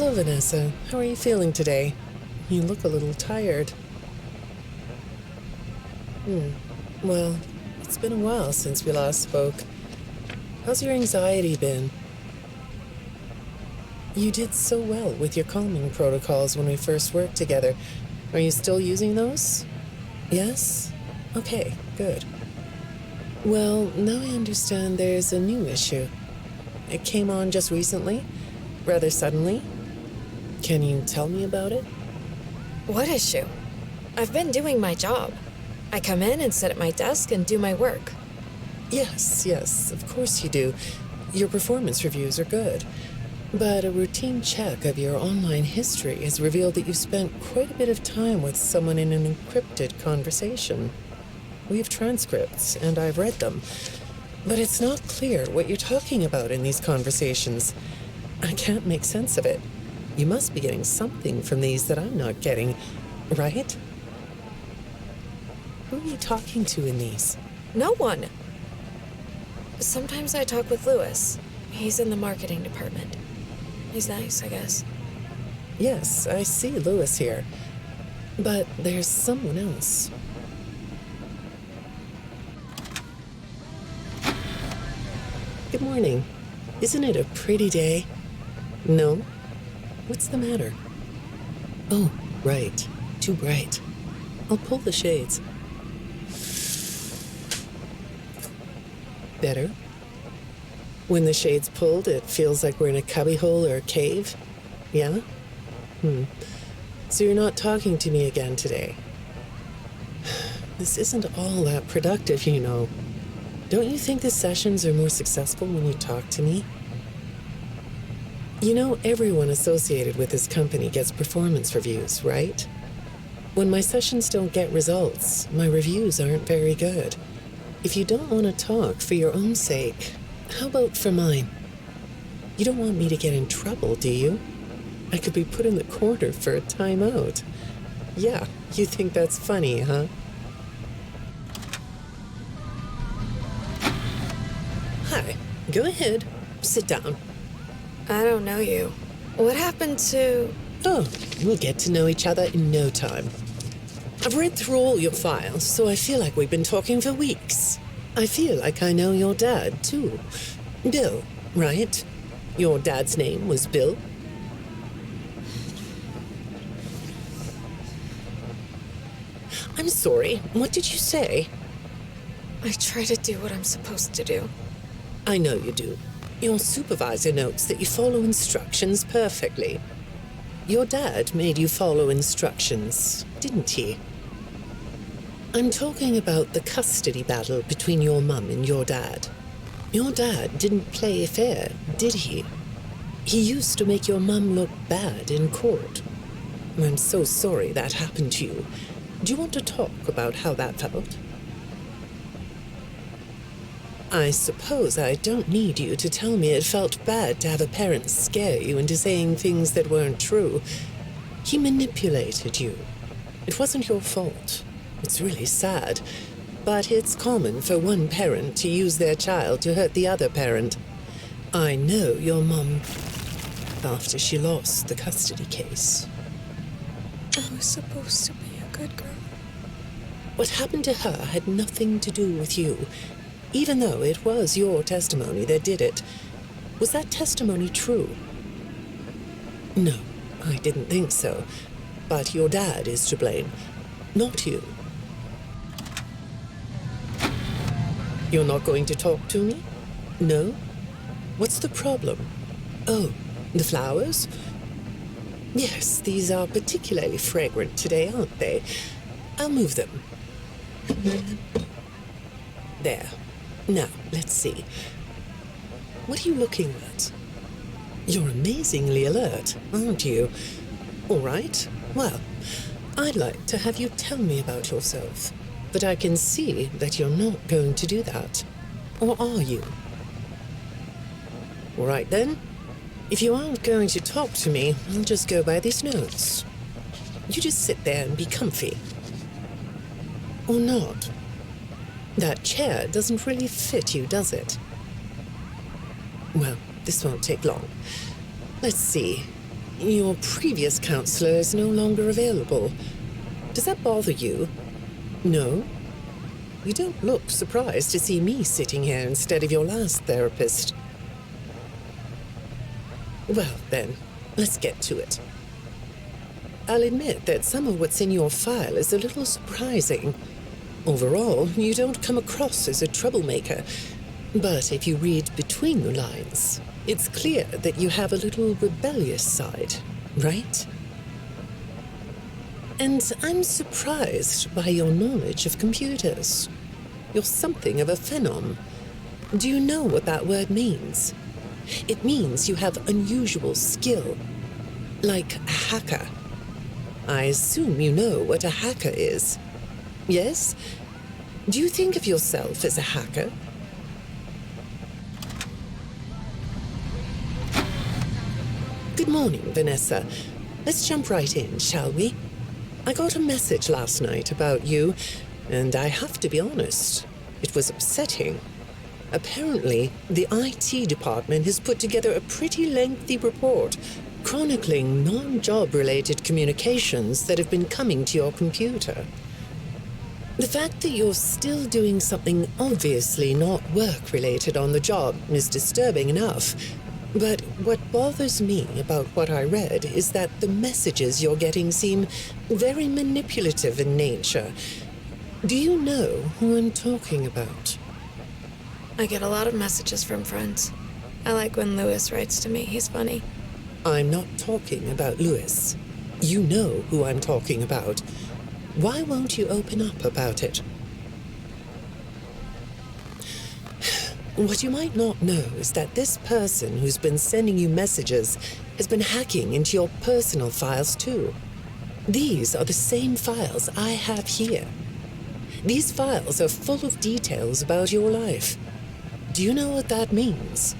Hello, Vanessa. How are you feeling today? You look a little tired. Well, it's been a while since we last spoke. How's your anxiety been? You did so well with your calming protocols when we first worked together. Are you still using those? Yes? Okay, good. Well, now I understand there's a new issue. It came on just recently, rather suddenly. Can you tell me about it? What issue? I've been doing my job. I come in and sit at my desk and do my work. Yes, of course you do. Your performance reviews are good. But a routine check of your online history has revealed that you've spent quite a bit of time with someone in an encrypted conversation. We have transcripts, and I've read them. But it's not clear what you're talking about in these conversations. I can't make sense of it. You must be getting something from these that I'm not getting, right? Who are you talking to in these? No one. Sometimes I talk with Lewis. He's in the marketing department. He's nice, I guess. Yes, I see Lewis here. But there's someone else. Good morning. Isn't it a pretty day? No? What's the matter? Oh, right. Too bright. I'll pull the shades. Better? When the shade's pulled, it feels like we're in a cubbyhole or a cave? Yeah? So you're not talking to me again today? This isn't all that productive, you know. Don't you think the sessions are more successful when you talk to me? You know, everyone associated with this company gets performance reviews, right? When my sessions don't get results, my reviews aren't very good. If you don't want to talk for your own sake, how about for mine? You don't want me to get in trouble, do you? I could be put in the corner for a timeout. Yeah, you think that's funny, huh? Hi, go ahead. Sit down. I don't know you. What happened to... Oh, we'll get to know each other in no time. I've read through all your files, so I feel like we've been talking for weeks. I feel like I know your dad, too. Bill, right? Your dad's name was Bill? I'm sorry, what did you say? I try to do what I'm supposed to do. I know you do. Your supervisor notes that you follow instructions perfectly. Your dad made you follow instructions, didn't he? I'm talking about the custody battle between your mum and your dad. Your dad didn't play fair, did he? He used to make your mum look bad in court. I'm so sorry that happened to you. Do you want to talk about how that felt? I suppose I don't need you to tell me it felt bad to have a parent scare you into saying things that weren't true. He manipulated you. It wasn't your fault. It's really sad, but it's common for one parent to use their child to hurt the other parent. I know your mum after she lost the custody case. I was supposed to be a good girl. What happened to her had nothing to do with you. Even though it was your testimony that did it. Was that testimony true? No, I didn't think so. But your dad is to blame, not you. You're not going to talk to me? No? What's the problem? Oh, the flowers? Yes, these are particularly fragrant today, aren't they? I'll move them. There. Now, let's see. What are you looking at? You're amazingly alert, aren't you? All right. Well, I'd like to have you tell me about yourself. But I can see that you're not going to do that. Or are you? All right, then. If you aren't going to talk to me, I'll just go by these notes. You just sit there and be comfy. Or not. That chair doesn't really fit you, does it? Well, this won't take long. Let's see. Your previous counselor is no longer available. Does that bother you? No? You don't look surprised to see me sitting here instead of your last therapist. Well, then, let's get to it. I'll admit that some of what's in your file is a little surprising. Overall, you don't come across as a troublemaker. But if you read between the lines, it's clear that you have a little rebellious side, right? And I'm surprised by your knowledge of computers. You're something of a phenom. Do you know what that word means? It means you have unusual skill, like a hacker. I assume you know what a hacker is. Yes? Do you think of yourself as a hacker? Good morning, Vanessa. Let's jump right in, shall we? I got a message last night about you, and I have to be honest, it was upsetting. Apparently, the IT department has put together a pretty lengthy report chronicling non-job-related communications that have been coming to your computer. The fact that you're still doing something obviously not work-related on the job is disturbing enough. But what bothers me about what I read is that the messages you're getting seem very manipulative in nature. Do you know who I'm talking about? I get a lot of messages from friends. I like when Lewis writes to me. He's funny. I'm not talking about Lewis. You know who I'm talking about. Why won't you open up about it? What you might not know is that this person who's been sending you messages has been hacking into your personal files too. These are the same files I have here. These files are full of details about your life. Do you know what that means?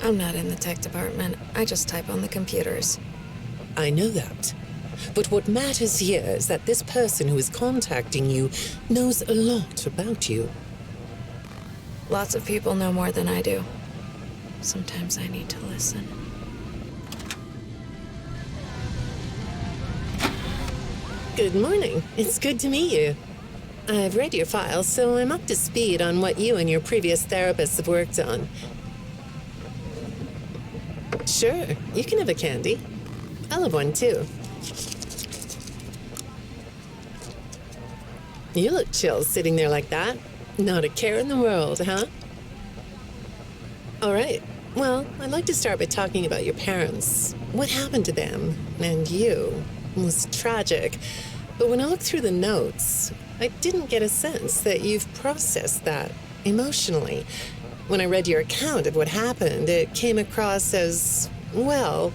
I'm not in the tech department. I just type on the computers. I know that. But what matters here is that this person who is contacting you knows a lot about you. Lots of people know more than I do. Sometimes I need to listen. Good morning. It's good to meet you. I've read your file, so I'm up to speed on what you and your previous therapists have worked on. Sure, you can have a candy. I'll have one too. You look chill sitting there like that. Not a care in the world, huh? All right. Well, I'd like to start by talking about your parents. What happened to them and you was tragic. But when I looked through the notes, I didn't get a sense that you've processed that emotionally. When I read your account of what happened, it came across as, well,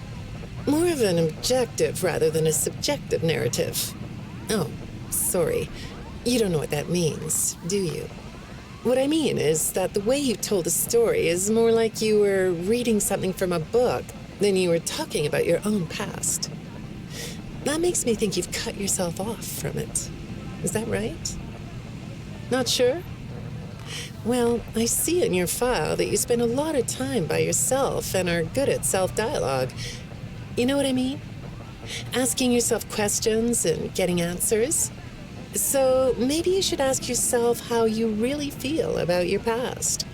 more of an objective rather than a subjective narrative. Oh, sorry. You don't know what that means, do you? What I mean is that the way you told the story is more like you were reading something from a book than you were talking about your own past. That makes me think you've cut yourself off from it. Is that right? Not sure? Well, I see in your file that you spend a lot of time by yourself and are good at self-dialogue. You know what I mean? Asking yourself questions and getting answers. So maybe you should ask yourself how you really feel about your past.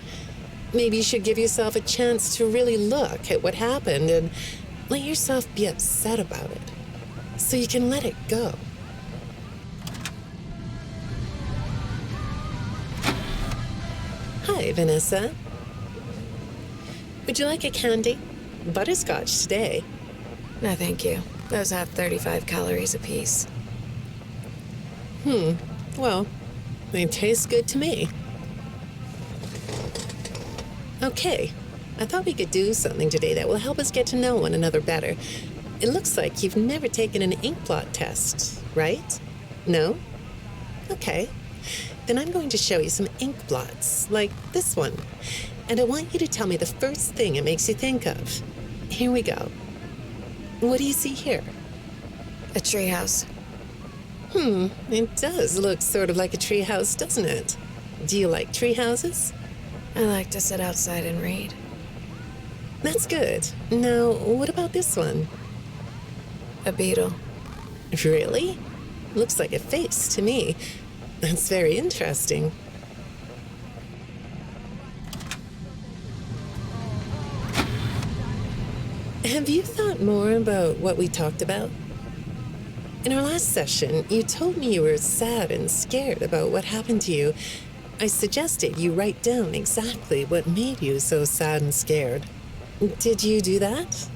Maybe you should give yourself a chance to really look at what happened and let yourself be upset about it, so you can let it go. Hi, Vanessa. Would you like a candy? Butterscotch today. No, thank you. Those have 35 calories apiece. Well, they taste good to me. Okay, I thought we could do something today that will help us get to know one another better. It looks like you've never taken an ink blot test, right? No? Okay. Then I'm going to show you some ink blots, like this one. And I want you to tell me the first thing it makes you think of. Here we go. What do you see here? A treehouse. It does look sort of like a treehouse, doesn't it? Do you like treehouses? I like to sit outside and read. That's good. Now, what about this one? A beetle. Really? Looks like a face to me. That's very interesting. Have you thought more about what we talked about? In our last session, you told me you were sad and scared about what happened to you. I suggested you write down exactly what made you so sad and scared. Did you do that?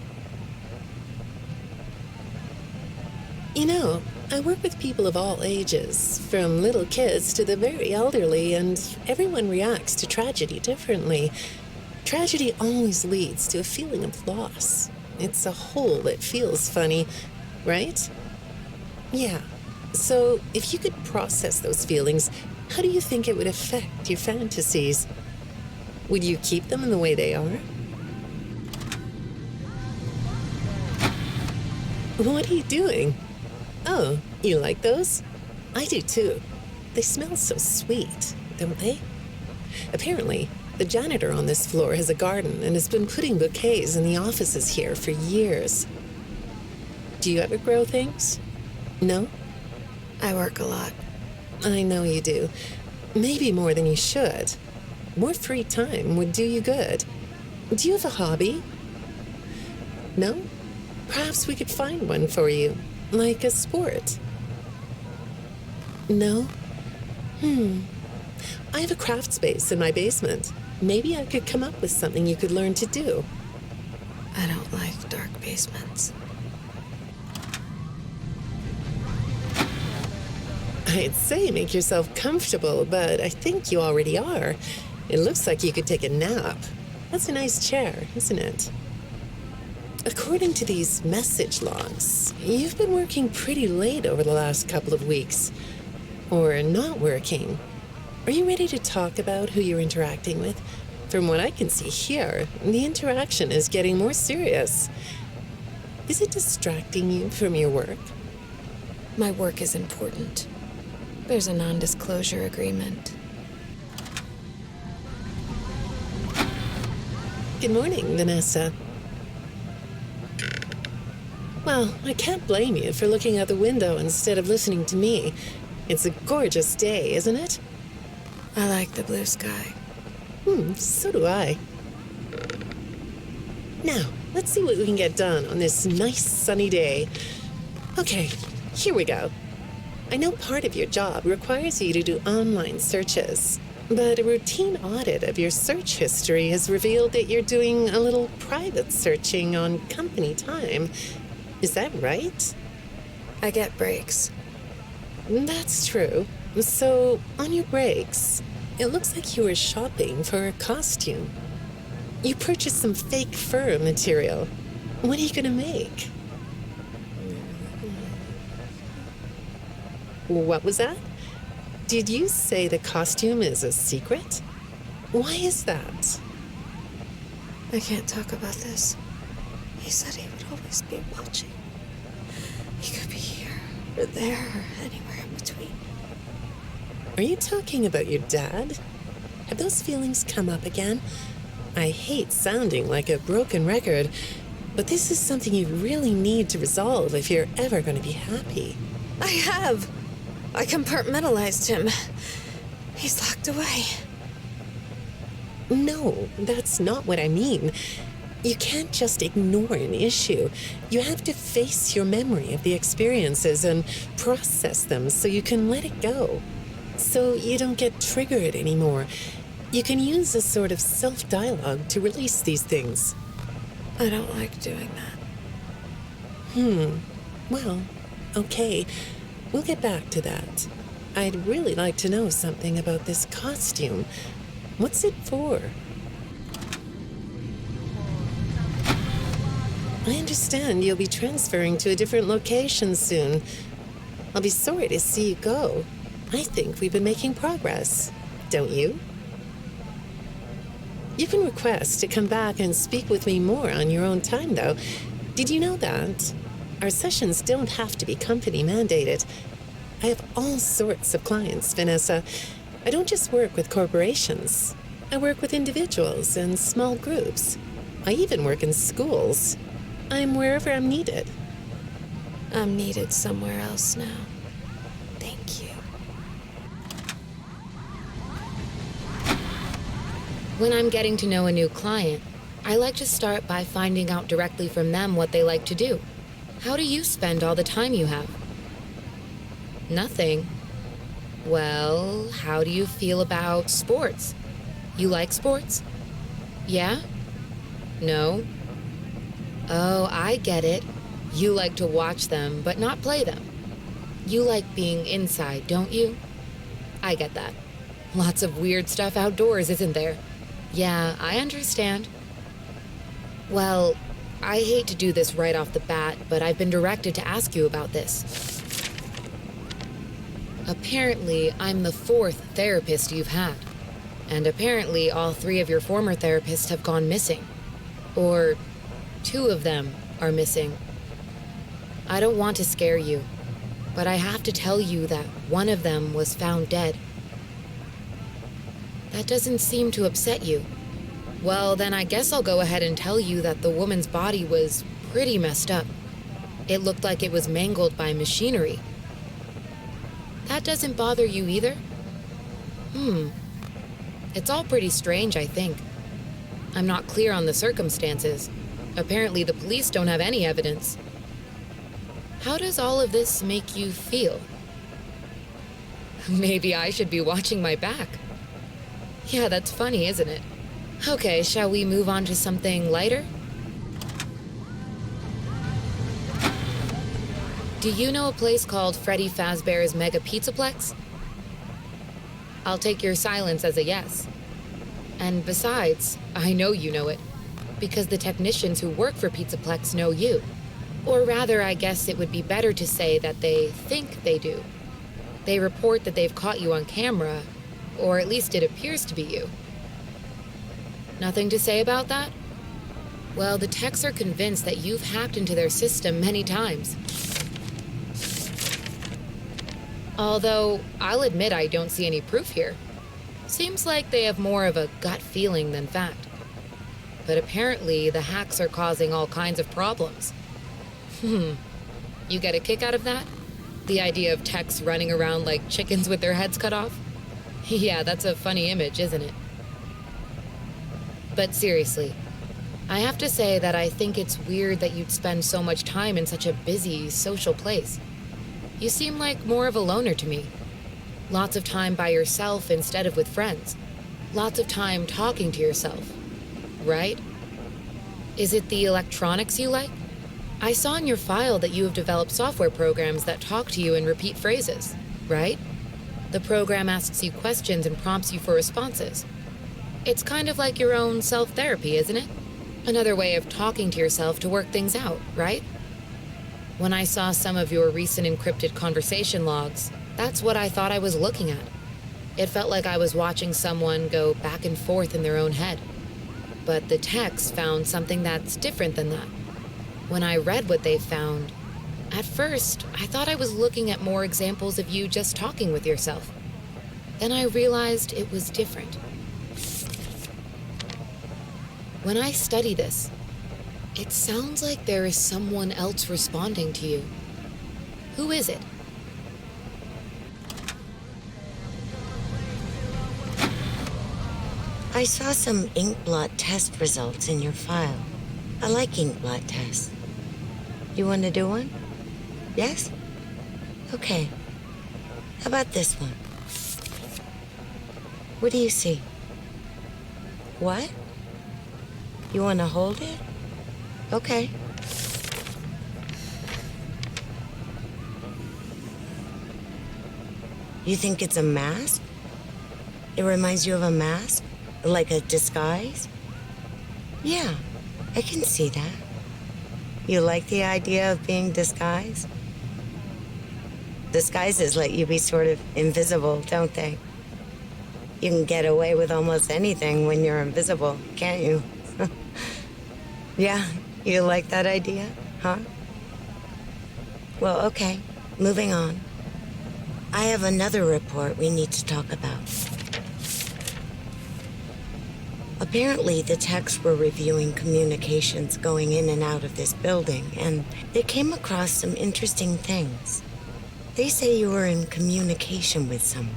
You know, I work with people of all ages, from little kids to the very elderly, and everyone reacts to tragedy differently. Tragedy always leads to a feeling of loss. It's a hole that feels funny, right? Yeah. So, if you could process those feelings, how do you think it would affect your fantasies? Would you keep them in the way they are? What are you doing? Oh, you like those? I do too. They smell so sweet, don't they? Apparently, the janitor on this floor has a garden and has been putting bouquets in the offices here for years. Do you ever grow things? No? I work a lot. I know you do. Maybe more than you should. More free time would do you good. Do you have a hobby? No? Perhaps we could find one for you, like a sport. No? I have a craft space in my basement. Maybe I could come up with something you could learn to do. I don't like dark basements. I'd say make yourself comfortable, but I think you already are. It looks like you could take a nap. That's a nice chair, isn't it? According to these message logs, you've been working pretty late over the last couple of weeks. Or not working. Are you ready to talk about who you're interacting with? From what I can see here, the interaction is getting more serious. Is it distracting you from your work? My work is important. There's a non-disclosure agreement. Good morning, Vanessa. Well, I can't blame you for looking out the window instead of listening to me. It's a gorgeous day, isn't it? I like the blue sky. So do I. Now, let's see what we can get done on this nice sunny day. Okay, here we go. I know part of your job requires you to do online searches, but a routine audit of your search history has revealed that you're doing a little private searching on company time. Is that right? I get breaks. That's true. So, on your breaks, it looks like you were shopping for a costume. You purchased some fake fur material. What are you gonna make? What was that? Did you say the costume is a secret? Why is that? I can't talk about this. He said he would always be watching. He could be here, or there, or anywhere in between. Are you talking about your dad? Have those feelings come up again? I hate sounding like a broken record, but this is something you really need to resolve if you're ever going to be happy. I have. I compartmentalized him. He's locked away. No, that's not what I mean. You can't just ignore an issue. You have to face your memory of the experiences and process them so you can let it go. So you don't get triggered anymore. You can use a sort of self-dialogue to release these things. I don't like doing that. Well, okay. We'll get back to that. I'd really like to know something about this costume. What's it for? I understand you'll be transferring to a different location soon. I'll be sorry to see you go. I think we've been making progress, don't you? You can request to come back and speak with me more on your own time, though. Did you know that? Our sessions don't have to be company mandated. I have all sorts of clients, Vanessa. I don't just work with corporations. I work with individuals and small groups. I even work in schools. I'm wherever I'm needed. I'm needed somewhere else now. Thank you. When I'm getting to know a new client, I like to start by finding out directly from them what they like to do. How do you spend all the time you have? Nothing. Well, how do you feel about sports? You like sports? Yeah? No? Oh, I get it. You like to watch them, but not play them. You like being inside, don't you? I get that. Lots of weird stuff outdoors, isn't there? Yeah, I understand. Well, I hate to do this right off the bat, but I've been directed to ask you about this. Apparently, I'm the 4th therapist you've had. And apparently, all 3 of your former therapists have gone missing. Or 2 of them are missing. I don't want to scare you, but I have to tell you that one of them was found dead. That doesn't seem to upset you. Well, then I guess I'll go ahead and tell you that the woman's body was pretty messed up. It looked like it was mangled by machinery. That doesn't bother you either? It's all pretty strange, I think. I'm not clear on the circumstances. Apparently the police don't have any evidence. How does all of this make you feel? Maybe I should be watching my back. Yeah, that's funny, isn't it? Okay, shall we move on to something lighter? Do you know a place called Freddy Fazbear's Mega Pizzaplex? I'll take your silence as a yes. And besides, I know you know it, because the technicians who work for Pizzaplex know you. Or rather, I guess it would be better to say that they think they do. They report that they've caught you on camera, or at least it appears to be you. Nothing to say about that? Well, the techs are convinced that you've hacked into their system many times. Although, I'll admit I don't see any proof here. Seems like they have more of a gut feeling than fact. But apparently, the hacks are causing all kinds of problems. You get a kick out of that? The idea of techs running around like chickens with their heads cut off? Yeah, that's a funny image, isn't it? But seriously, I have to say that I think it's weird that you'd spend so much time in such a busy, social place. You seem like more of a loner to me. Lots of time by yourself instead of with friends. Lots of time talking to yourself. Right? Is it the electronics you like? I saw in your file that you have developed software programs that talk to you in repeat phrases, right? The program asks you questions and prompts you for responses. It's kind of like your own self-therapy, isn't it? Another way of talking to yourself to work things out, right? When I saw some of your recent encrypted conversation logs, that's what I thought I was looking at. It felt like I was watching someone go back and forth in their own head. But the techs found something that's different than that. When I read what they found, at first, I thought I was looking at more examples of you just talking with yourself. Then I realized it was different. When I study this, it sounds like there is someone else responding to you. Who is it? I saw some ink blot test results in your file. I like ink blot tests. You want to do one? Yes? Okay. How about this one? What do you see? What? You want to hold it? Okay. You think it's a mask? It reminds you of a mask? Like a disguise? Yeah, I can see that. You like the idea of being disguised? Disguises let you be sort of invisible, don't they? You can get away with almost anything when you're invisible, can't you? Yeah, you like that idea, huh? Well, okay, moving on. I have another report we need to talk about. A Apparently, the techs were reviewing communications going in and out of this building, and they came across some interesting things. They say you were in communication with someone,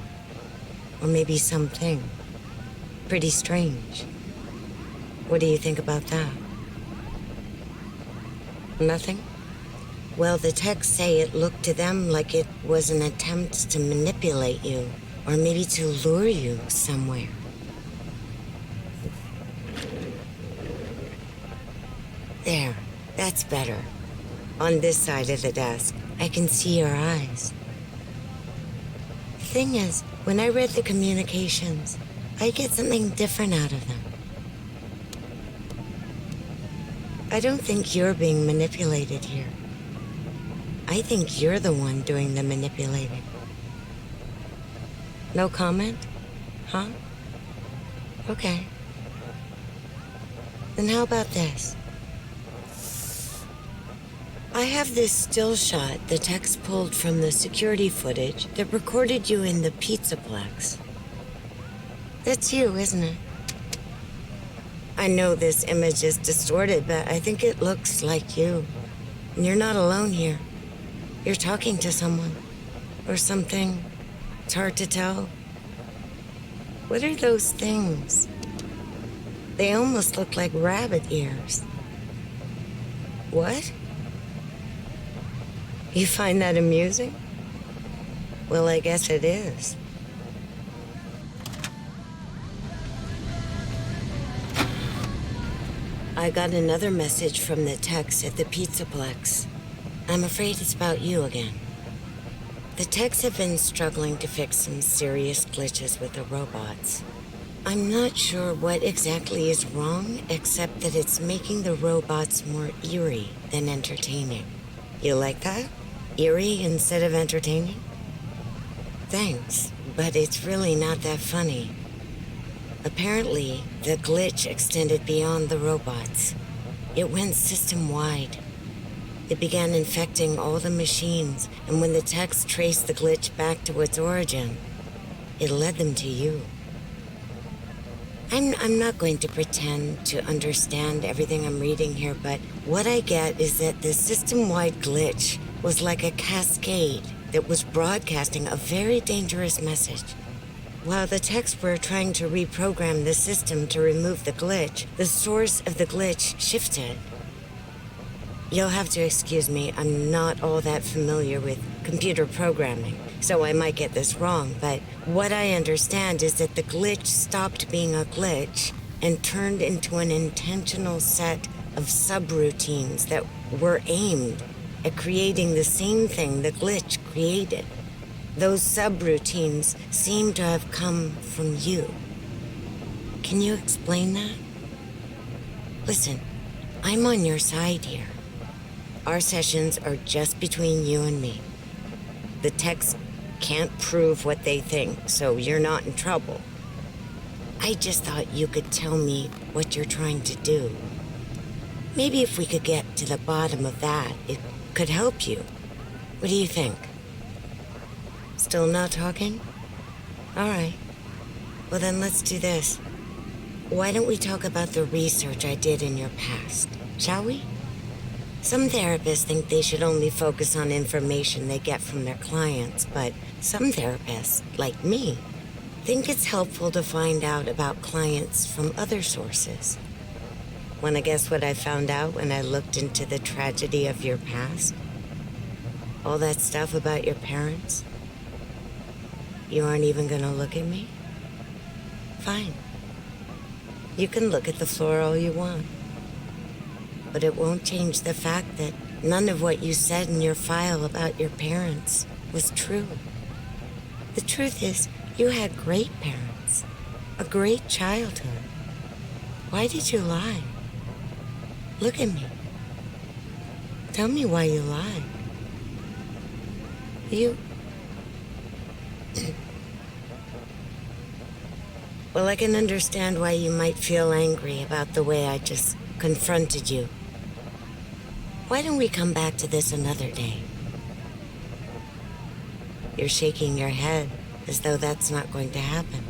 or maybe something. Pretty strange. What do you think about that? Nothing? Well, the techs say it looked to them like it was an attempt to manipulate you, or maybe to lure you somewhere. There, that's better. On this side of the desk, I can see your eyes. The thing is, when I read the communications, I get something different out of them. I don't think you're being manipulated here. I think you're the one doing the manipulating. No comment? Huh? Okay. Then how about this? I have this still shot the techs pulled from the security footage that recorded you in the Pizzaplex. That's you, isn't it? I know this image is distorted, but I think it looks like you. And you're not alone here. You're talking to someone. Or something. It's hard to tell. What are those things? They almost look like rabbit ears. What? You find that amusing? Well, I guess it is. I got another message from the techs at the Pizzaplex. I'm afraid it's about you again. The techs have been struggling to fix some serious glitches with the robots. I'm not sure what exactly is wrong, except that it's making the robots more eerie than entertaining. You like that? Eerie instead of entertaining? Thanks, but it's really not that funny. Apparently, the glitch extended beyond the robots. It went system-wide. It began infecting all the machines, and when the techs traced the glitch back to its origin, it led them to you. I'm not going to pretend to understand everything I'm reading here, but what I get is that the system-wide glitch was like a cascade that was broadcasting a very dangerous message. While the techs were trying to reprogram the system to remove the glitch, the source of the glitch shifted. You'll have to excuse me, I'm not all that familiar with computer programming, so I might get this wrong, but what I understand is that the glitch stopped being a glitch and turned into an intentional set of subroutines that were aimed at creating the same thing the glitch created. Those subroutines seem to have come from you. Can you explain that? Listen, I'm on your side here. Our sessions are just between you and me. The techs can't prove what they think, so you're not in trouble. I just thought you could tell me what you're trying to do. Maybe if we could get to the bottom of that, it could help you. What do you think? Still not talking? All right. Well, then let's do this. Why don't we talk about the research I did in your past, shall we? Some therapists think they should only focus on information they get from their clients, but some therapists, like me, think it's helpful to find out about clients from other sources. Want to guess what I found out when I looked into the tragedy of your past? All that stuff about your parents? You aren't even gonna look at me? Fine. You can look at the floor all you want. But it won't change the fact that none of what you said in your file about your parents was true. The truth is, you had great parents, a great childhood. Why did you lie? Look at me. Tell me why you lied. You... Well, I can understand why you might feel angry about the way I just confronted you. Why don't we come back to this another day? You're shaking your head as though that's not going to happen.